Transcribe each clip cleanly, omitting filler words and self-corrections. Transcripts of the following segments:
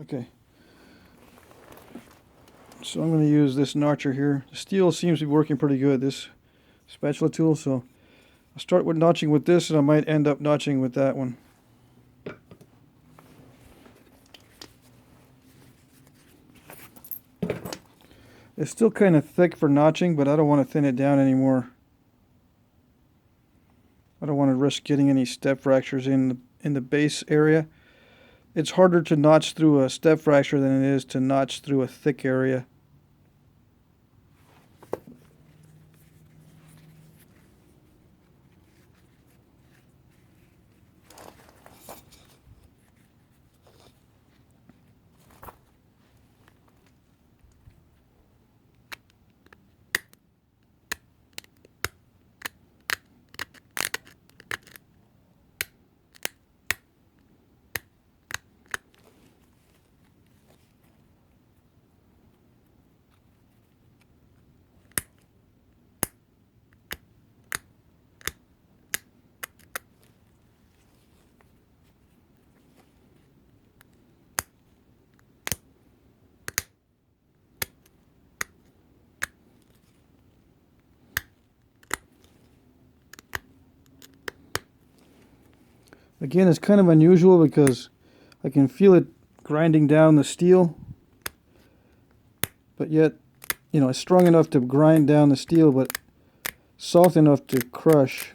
Okay. So I'm going to use this notcher here. The steel seems to be working pretty good, this spatula tool, so I'll start with notching with this, and I might end up notching with that one. It's still kind of thick for notching, but I don't want to thin it down anymore. I don't want to risk getting any step fractures in the base area. It's harder to notch through a step fracture than it is to notch through a thick area. Again, it's kind of unusual because I can feel it grinding down the steel, but yet, it's strong enough to grind down the steel, but soft enough to crush.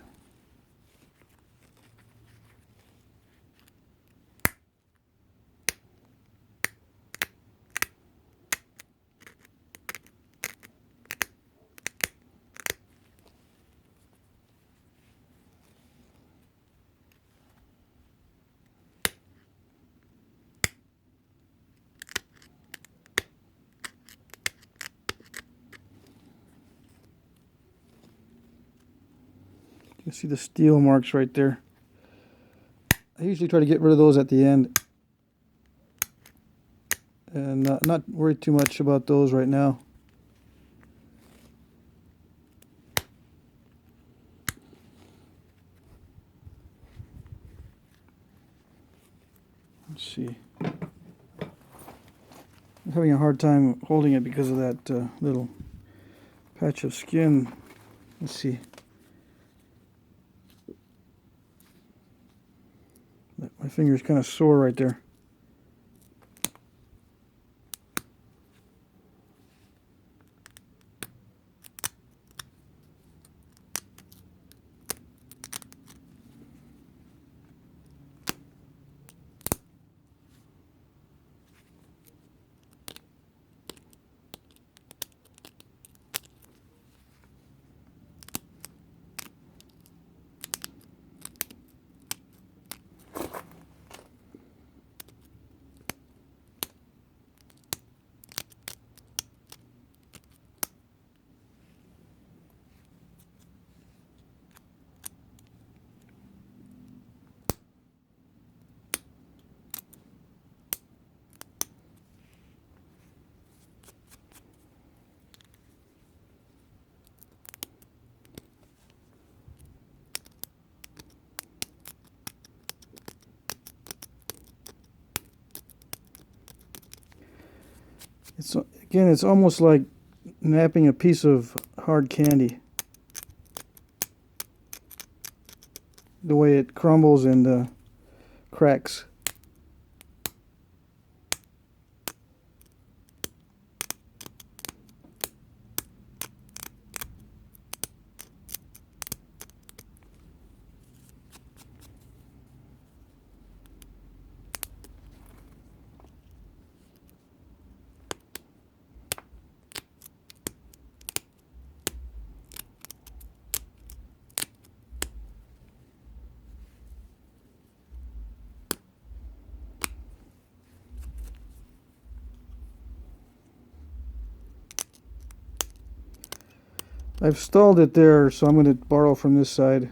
You can see the steel marks right there. I usually try to get rid of those at the end and not worry too much about those right now. Let's see. I'm having a hard time holding it because of that little patch of skin. Let's see. My finger's kind of sore right there. It's almost like napping a piece of hard candy. The way it crumbles and cracks. I've stalled it there, so I'm going to borrow from this side.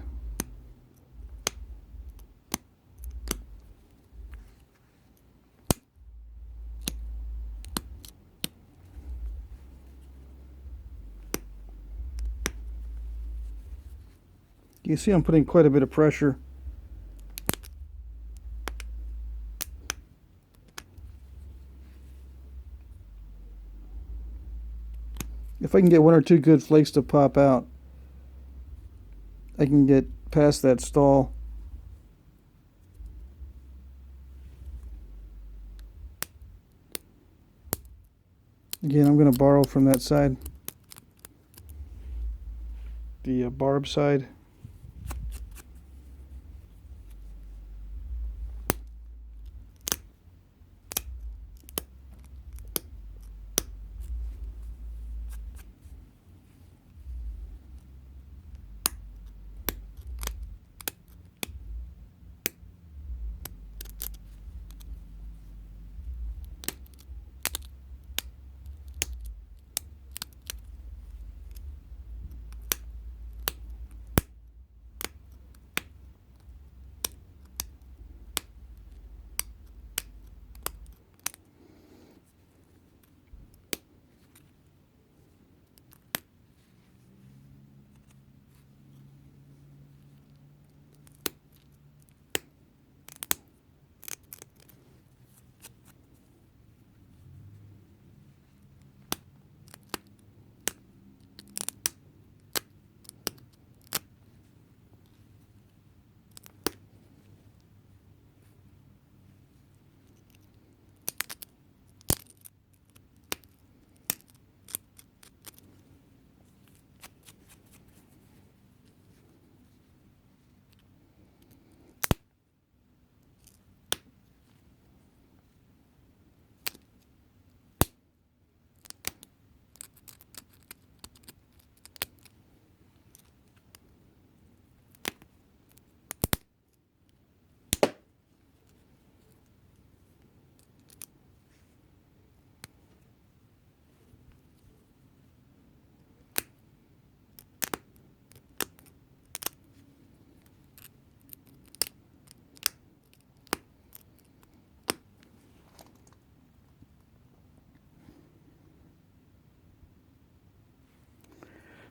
You see I'm putting quite a bit of pressure. if I can get one or two good flakes to pop out, I can get past that stall. Again, I'm going to borrow from that side, the barb side.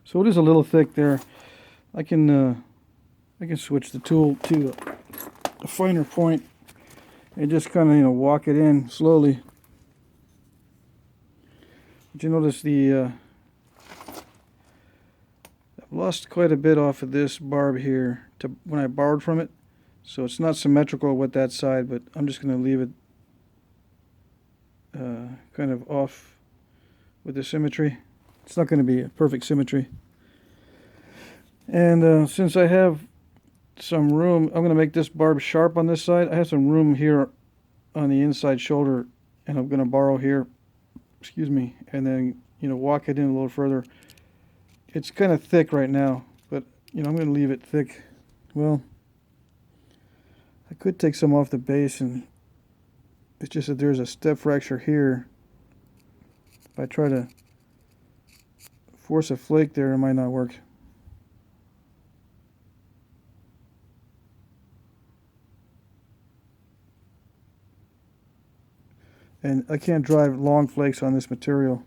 So it is a little thick there. I can switch the tool to a finer point and just kind of walk it in slowly. But you notice I've lost quite a bit off of this barb here to when I borrowed from it, so it's not symmetrical with that side. But I'm just going to leave it kind of off with the symmetry. It's not going to be a perfect symmetry. And since I have some room, I'm going to make this barb sharp on this side. I have some room here on the inside shoulder, and I'm going to borrow here, excuse me, and then walk it in a little further. It's kind of thick right now, but I'm going to leave it thick. Well, I could take some off the base, and it's just that there's a step fracture here. If I try to force a flake there, it might not work. And I can't drive long flakes on this material.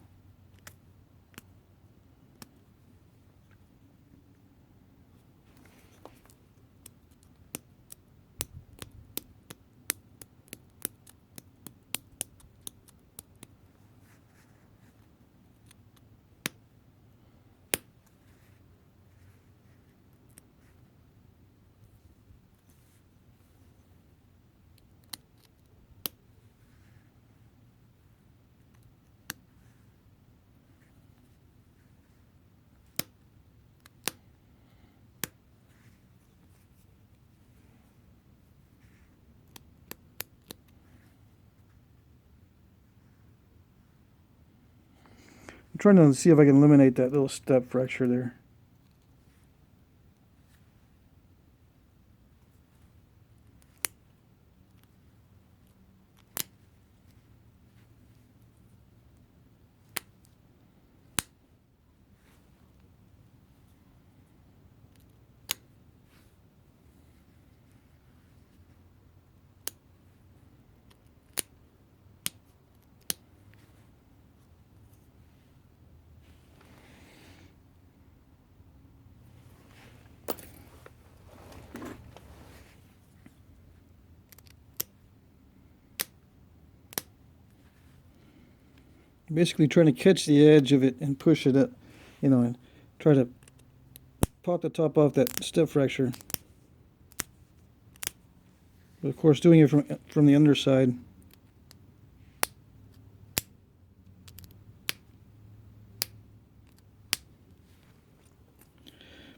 I'm trying to see if I can eliminate that little step fracture there. Basically trying to catch the edge of it and push it up, and try to pop the top off that step fracture. But of course, doing it from the underside.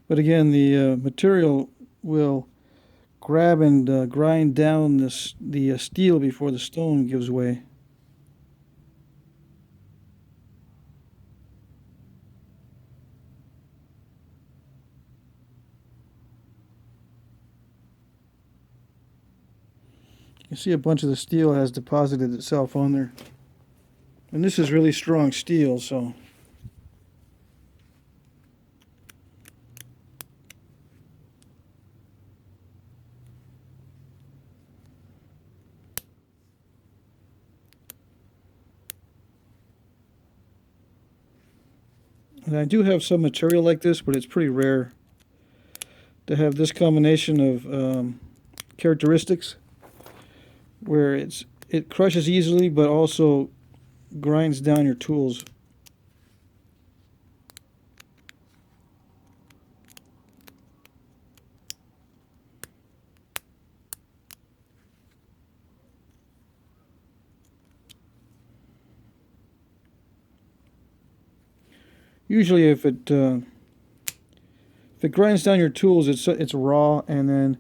But again, the material will grab and grind down the steel before the stone gives way. You see a bunch of the steel has deposited itself on there. And this is really strong steel, so and I do have some material like this, but it's pretty rare to have this combination of characteristics where it crushes easily but also grinds down your tools. Usually if it grinds down your tools, it's raw, and then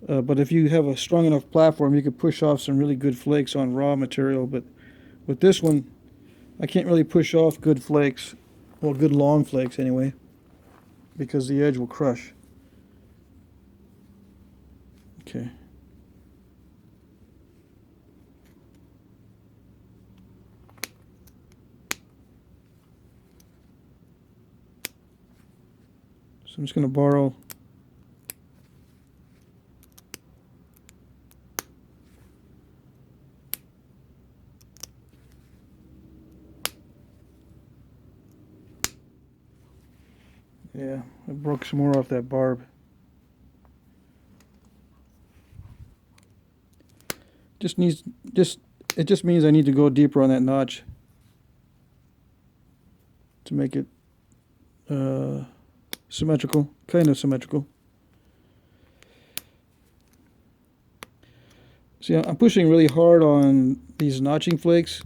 but if you have a strong enough platform, you could push off some really good flakes on raw material. But with this one, I can't really push off good flakes, well, good long flakes anyway, because the edge will crush. Okay. So I'm just going to borrow yeah, I broke some more off that barb. It just means I need to go deeper on that notch to make it symmetrical, kind of symmetrical. See, I'm pushing really hard on these notching flakes.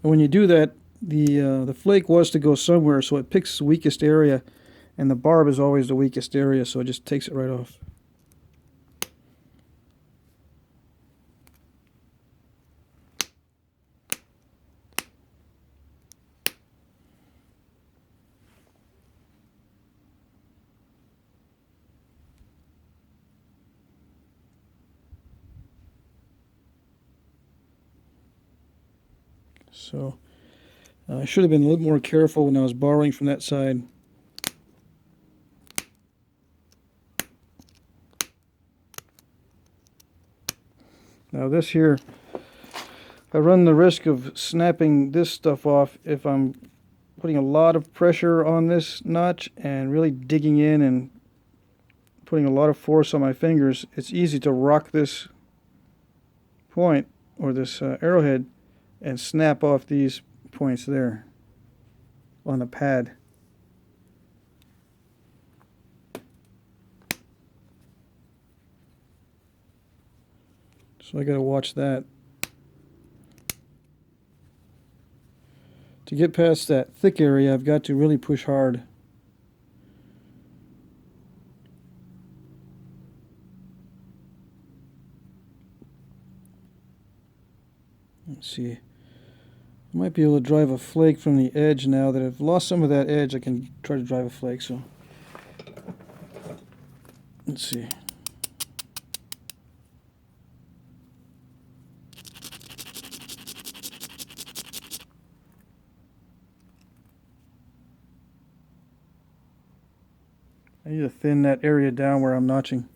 And when you do that, the flake wants to go somewhere, so it picks the weakest area, and the barb is always the weakest area, so it just takes it right off. So I should have been a little more careful when I was borrowing from that side. Now this here, I run the risk of snapping this stuff off if I'm putting a lot of pressure on this notch and really digging in and putting a lot of force on my fingers. It's easy to rock this point or this arrowhead and snap off these points there on the pad. So I got to watch that. To get past that thick area, I've got to really push hard. Let's see. I might be able to drive a flake from the edge now that I've lost some of that edge. I can try to drive a flake. So let's see. I need to thin that area down where I'm notching.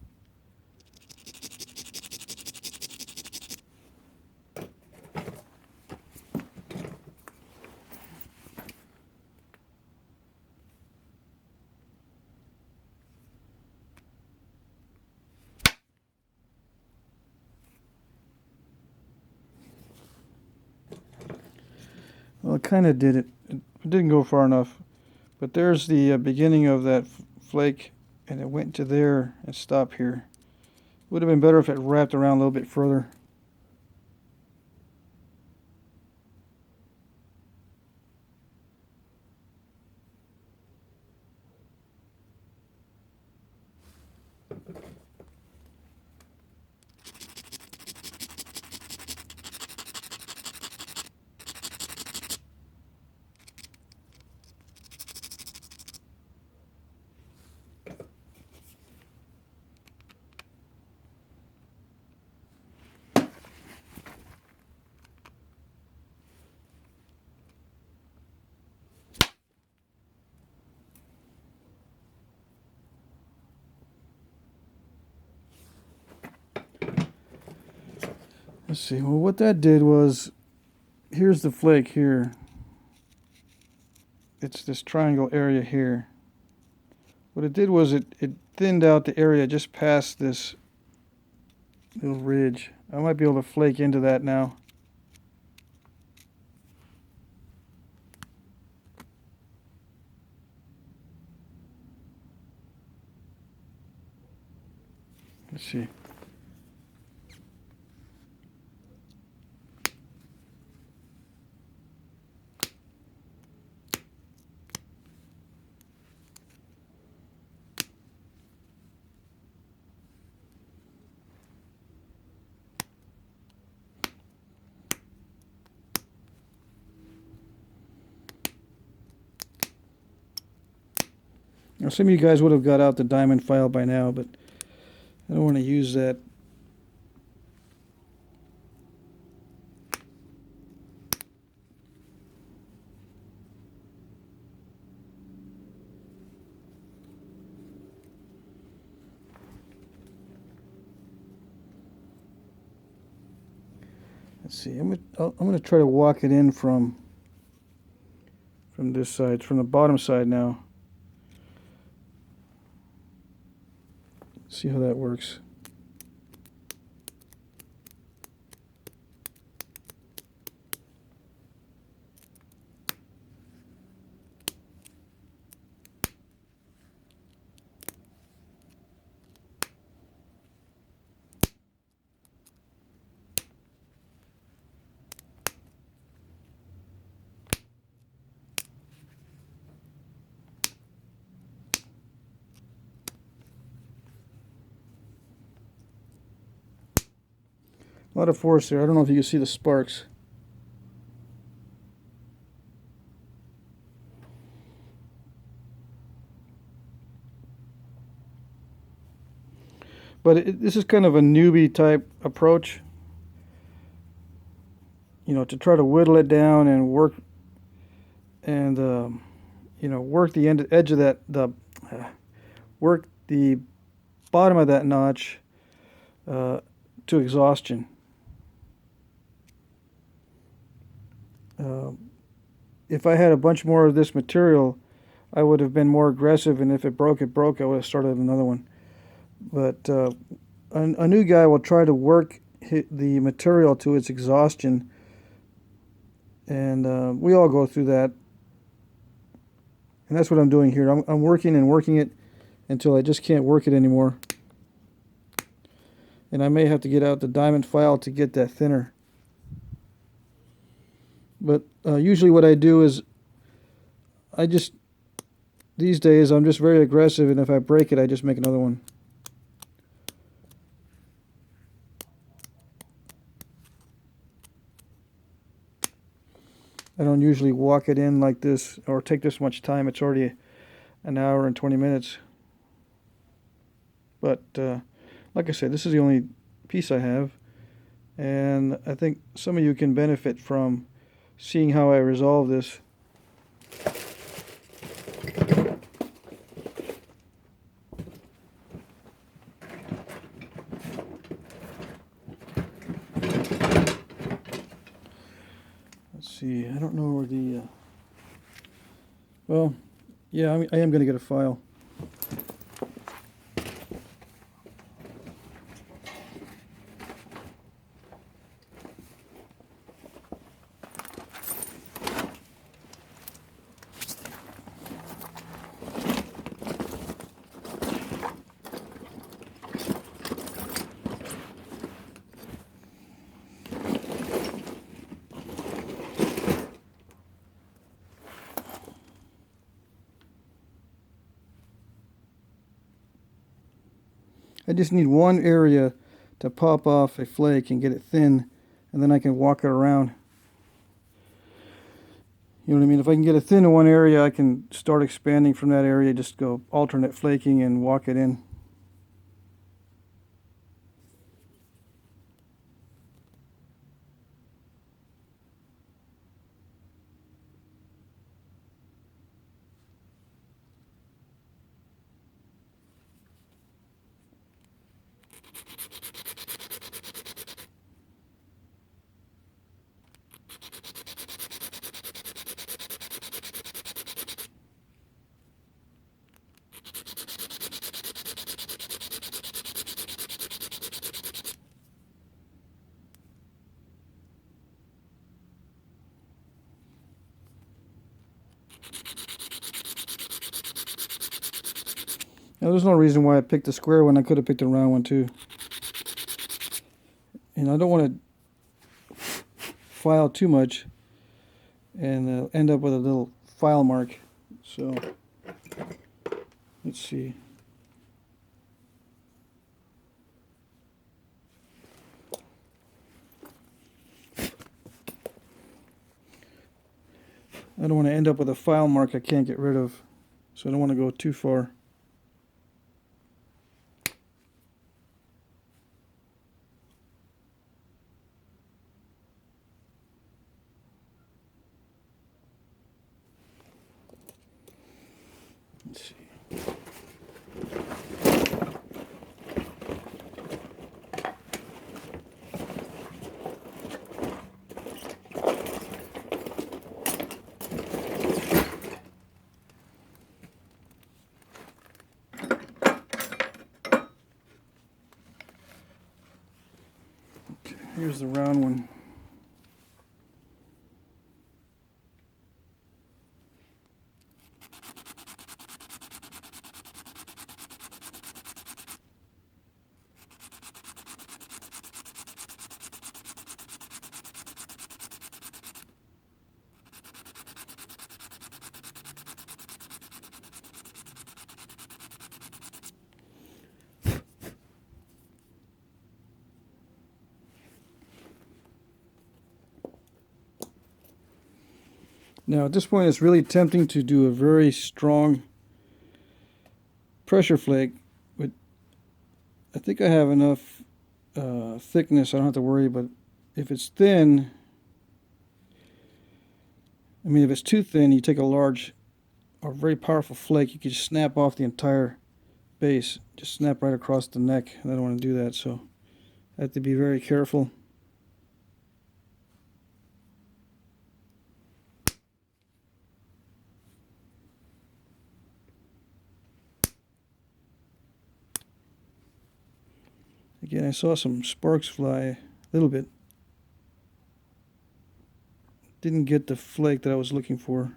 kind of did it. It didn't go far enough. But there's the beginning of that flake, and it went to there and stopped here. Would have been better if it wrapped around a little bit further. Let's see. Well, what that did was, here's the flake here. It's this triangle area here. What it did was it thinned out the area just past this little ridge. I might be able to flake into that now. Let's see. Now, some of you guys would have got out the diamond file by now, but I don't want to use that. Let's see. I'm gonna try to walk it in from this side, from the bottom side now. See how that works. A lot of force there. I don't know if you can see the sparks. But this is kind of a newbie type approach. You know, to try to whittle it down and work, and you know, work the edge of that, work the bottom of that notch to exhaustion. If I had a bunch more of this material, I would have been more aggressive, and if it broke, it broke. I would have started another one. But a new guy will try to work the material to its exhaustion, and we all go through that. And that's what I'm doing here. I'm working and working it until I just can't work it anymore. And I may have to get out the diamond file to get that thinner. But usually what I do is, these days I'm just very aggressive, and if I break it, I just make another one. I don't usually walk it in like this or take this much time. It's already an hour and 20 minutes. But like I said, this is the only piece I have, and I think some of you can benefit from seeing how I resolve this. Let's see, I don't know where the, well, yeah, I am going to get a file. I just need one area to pop off a flake and get it thin, and then I can walk it around. You know what I mean? If I can get it thin in one area, I can start expanding from that area, just go alternate flaking and walk it in. Now, there's no reason why I picked the square one. I could have picked a round one too. And I don't want to file too much and end up with a little file mark. So let's see. I don't want to end up with a file mark I can't get rid of, so I don't want to go too far. Let's see. Okay, here's the round one. Now at this point it's really tempting to do a very strong pressure flake, but I think I have enough thickness, I don't have to worry. But if it's thin, if it's too thin, you take a large or very powerful flake, you can just snap off the entire base, just snap right across the neck, and I don't want to do that, so I have to be very careful. Again, I saw some sparks fly a little bit. Didn't get the flake that I was looking for.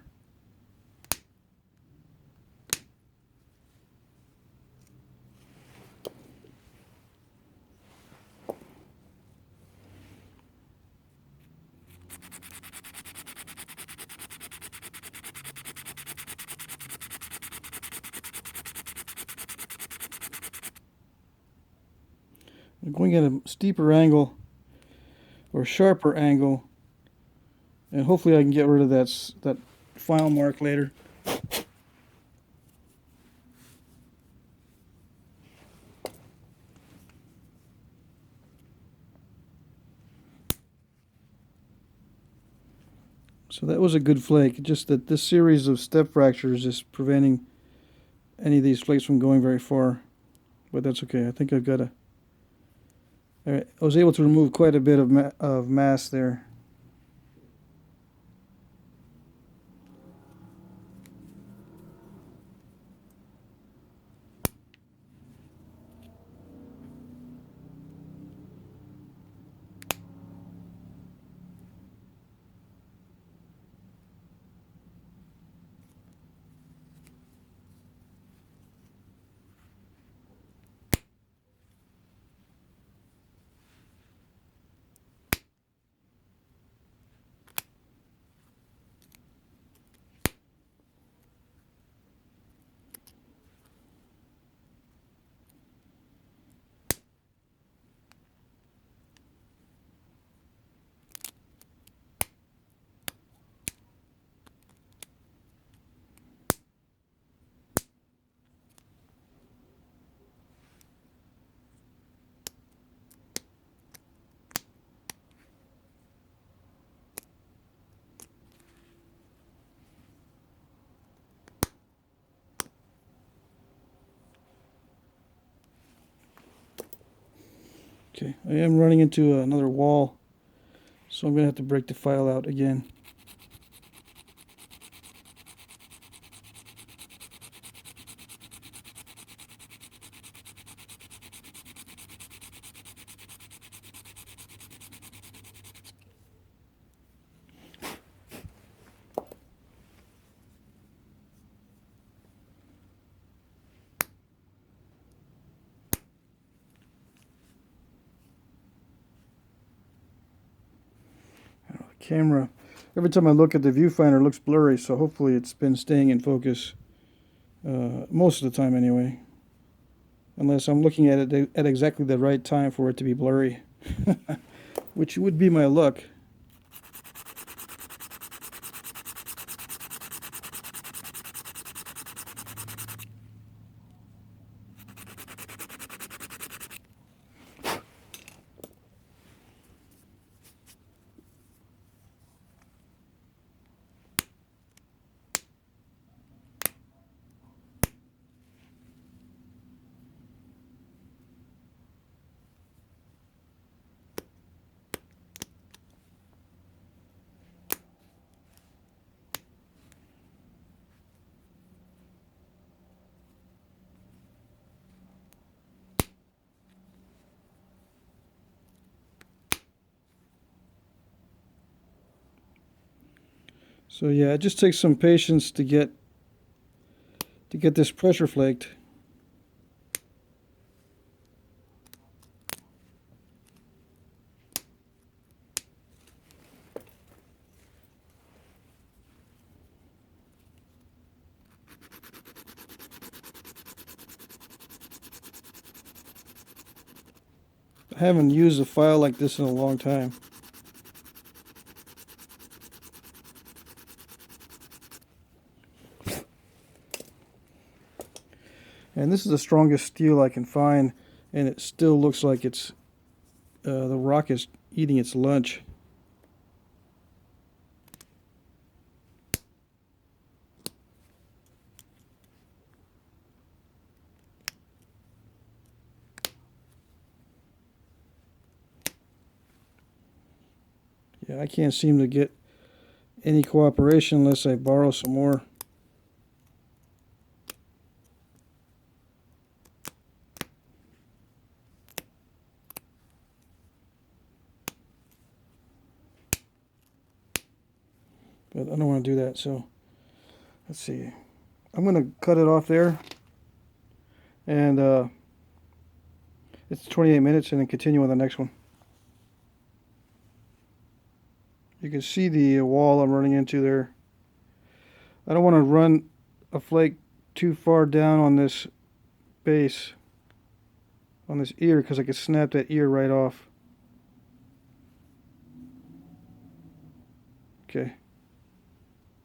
I'm going at a steeper angle or sharper angle, and hopefully I can get rid of that file mark later. So that was a good flake, just that this series of step fractures is preventing any of these flakes from going very far, but that's okay. I think I've got a... All right, I was able to remove quite a bit of mass there. Okay, I am running into another wall, so I'm going to have to break the file out again. Camera, every time I look at the viewfinder, it looks blurry, so hopefully it's been staying in focus most of the time anyway, unless I'm looking at it at exactly the right time for it to be blurry, which would be my luck. So yeah, it just takes some patience to get this pressure flaked. I haven't used a file like this in a long time. And this is the strongest steel I can find, and it still looks like it's the rock is eating its lunch. Yeah, I can't seem to get any cooperation unless I borrow some more. But I don't want to do that, so let's see. I'm going to cut it off there, and it's 28 minutes, and then continue on the next one. You can see the wall I'm running into there. I don't want to run a flake too far down on this base, on this ear, because I could snap that ear right off. Okay.